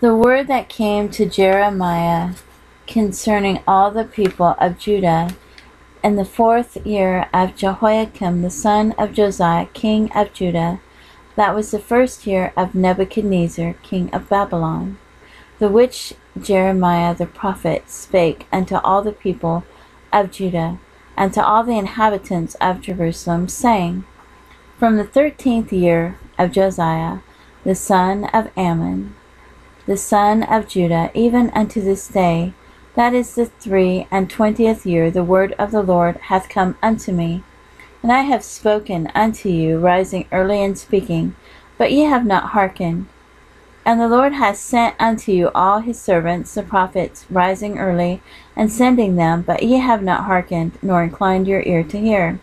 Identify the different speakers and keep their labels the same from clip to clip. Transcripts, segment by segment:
Speaker 1: The word that came to Jeremiah concerning all the people of Judah in the 4th year of Jehoiakim the son of Josiah king of Judah, that was the 1st year of Nebuchadnezzar king of Babylon, the which Jeremiah the prophet spake unto all the people of Judah, and to all the inhabitants of Jerusalem, saying, From the 13th year of Josiah the son of Ammon, the son of Judah, even unto this day, that is the 23 year, the word of the Lord hath come unto me. And I have spoken unto you, rising early and speaking, but ye have not hearkened. And the Lord hath sent unto you all his servants, the prophets, rising early, and sending them, but ye have not hearkened, nor inclined your ear to hear.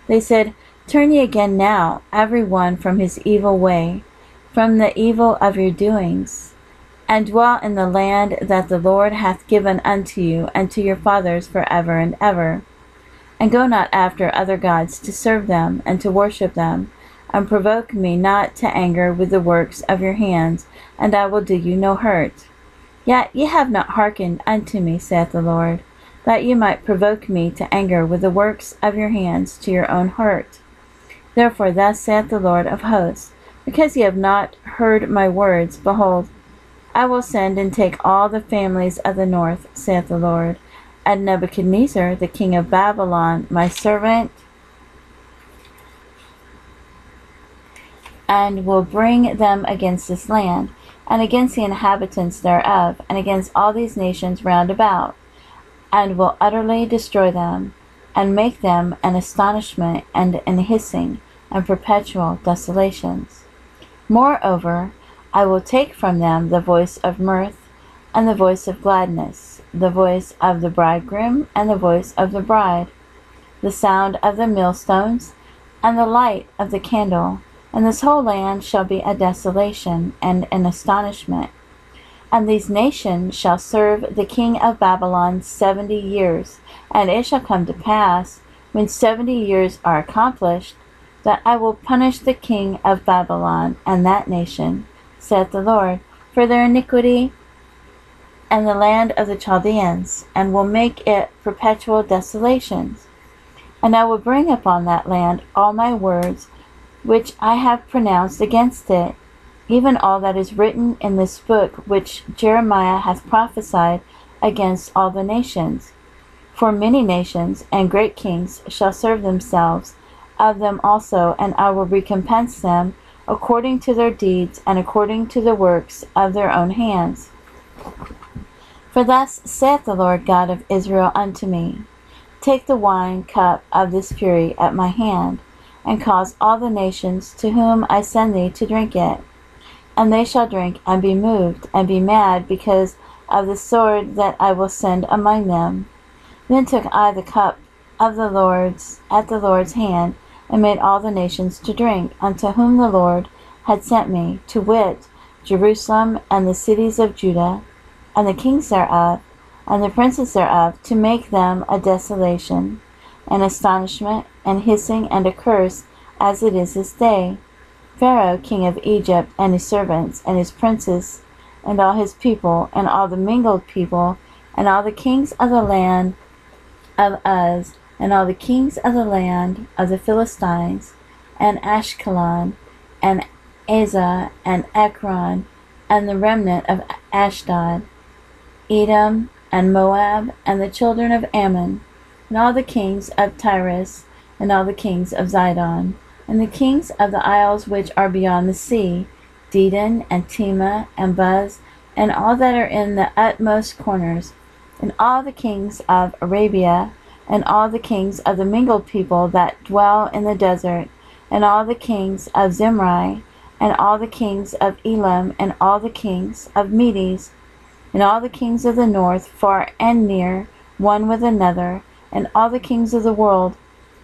Speaker 1: They said, Turn ye again now, every one from his evil way, from the evil of your doings, and dwell in the land that the Lord hath given unto you and to your fathers forever and ever. And go not after other gods to serve them and to worship them, and provoke me not to anger with the works of your hands, and I will do you no hurt. Yet ye have not hearkened unto me, saith the Lord, that ye might provoke me to anger with the works of your hands to your own hurt. Therefore thus saith the Lord of hosts, because ye have not heard my words, behold, I will send and take all the families of the north, saith the Lord, and Nebuchadnezzar, the king of Babylon, my servant, and will bring them against this land, and against the inhabitants thereof, and against all these nations round about, and will utterly destroy them, and make them an astonishment, and an hissing, and perpetual desolations. Moreover, I will take from them the voice of mirth, and the voice of gladness, the voice of the bridegroom, and the voice of the bride, the sound of the millstones, and the light of the candle, and this whole land shall be a desolation, and an astonishment. And these nations shall serve the king of Babylon 70 years, and it shall come to pass, when 70 years are accomplished, that I will punish the king of Babylon and that nation, saith the Lord, for their iniquity and the land of the Chaldeans, and will make it perpetual desolations. And I will bring upon that land all my words which I have pronounced against it, even all that is written in this book which Jeremiah hath prophesied against all the nations. For many nations and great kings shall serve themselves of them also, and I will recompense them according to their deeds and according to the works of their own hands. For thus saith the Lord God of Israel unto me, Take the wine cup of this fury at my hand, and cause all the nations to whom I send thee to drink it. And they shall drink and be moved and be mad because of the sword that I will send among them. Then took I the cup of the Lord's at the Lord's hand, and made all the nations to drink, unto whom the Lord had sent me, to wit, Jerusalem, and the cities of Judah, and the kings thereof, and the princes thereof, to make them a desolation, an astonishment, and hissing, and a curse, as it is this day. Pharaoh king of Egypt, and his servants, and his princes, and all his people, and all the mingled people, and all the kings of the land of Uz, and all the kings of the land of the Philistines, and Ashkelon, and Azah, and Ekron, and the remnant of Ashdod, Edom, and Moab, and the children of Ammon, and all the kings of Tyrus, and all the kings of Zidon, and the kings of the isles which are beyond the sea, Dedan, and Tema, and Buz, and all that are in the utmost corners, and all the kings of Arabia, and all the kings of the mingled people that dwell in the desert, and all the kings of Zimri, and all the kings of Elam, and all the kings of Medes, and all the kings of the north, far and near, one with another, and all the kings of the world,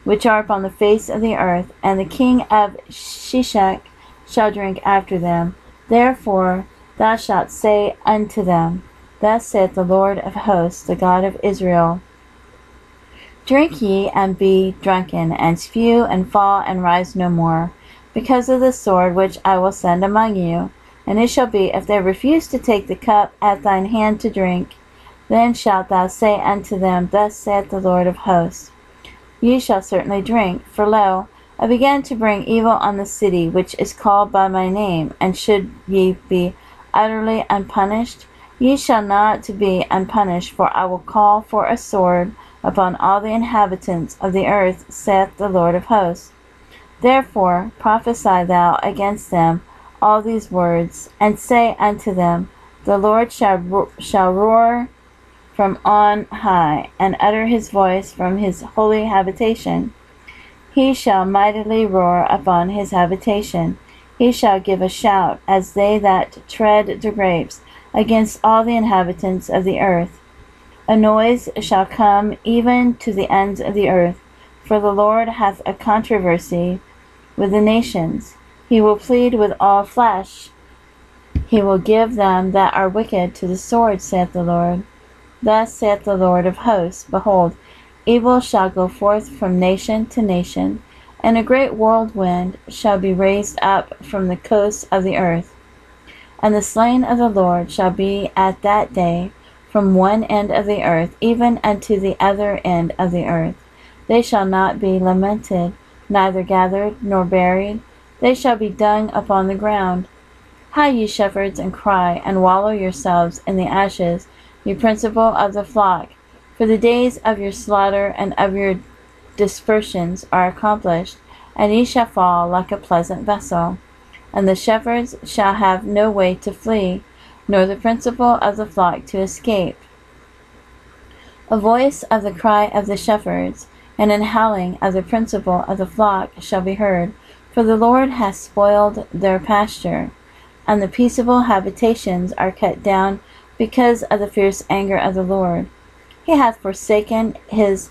Speaker 1: which are upon the face of the earth, and the king of Sheshach shall drink after them. Therefore thou shalt say unto them, Thus saith the Lord of hosts, the God of Israel, Drink ye, and be drunken, and spew, and fall, and rise no more, because of the sword which I will send among you, And it shall be, if they refuse to take the cup at thine hand to drink, then shalt thou say unto them, Thus saith the Lord of hosts, Ye shall certainly drink, for lo, I began to bring evil on the city which is called by my name, and should ye be utterly unpunished? Ye shall not be unpunished, for I will call for a sword upon all the inhabitants of the earth, saith the Lord of hosts. Therefore prophesy thou against them all these words, and say unto them, The Lord shall roar from on high, and utter his voice from his holy habitation. He shall mightily roar upon his habitation. He shall give a shout, as they that tread the grapes, against all the inhabitants of the earth. A noise shall come even to the ends of the earth, for the Lord hath a controversy with the nations. He will plead with all flesh. He will give them that are wicked to the sword, saith the Lord. Thus saith the Lord of hosts, Behold, evil shall go forth from nation to nation, and a great whirlwind shall be raised up from the coasts of the earth. And the slain of the Lord shall be at that day from one end of the earth even unto the other end of the earth. They shall not be lamented, neither gathered nor buried. They shall be dung upon the ground. Hie ye shepherds, and cry, and wallow yourselves in the ashes, ye principal of the flock, for the days of your slaughter and of your dispersions are accomplished, and ye shall fall like a pleasant vessel. And the shepherds shall have no way to flee, nor the principal of the flock to escape. A voice of the cry of the shepherds, and an howling of the principal of the flock shall be heard, for the Lord hath spoiled their pasture, and the peaceable habitations are cut down because of the fierce anger of the Lord. He hath forsaken his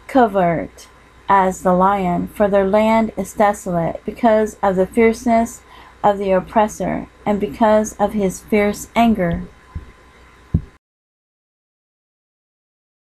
Speaker 1: covert as the lion, for their land is desolate, because of the fierceness of the oppressor, and because of his fierce anger.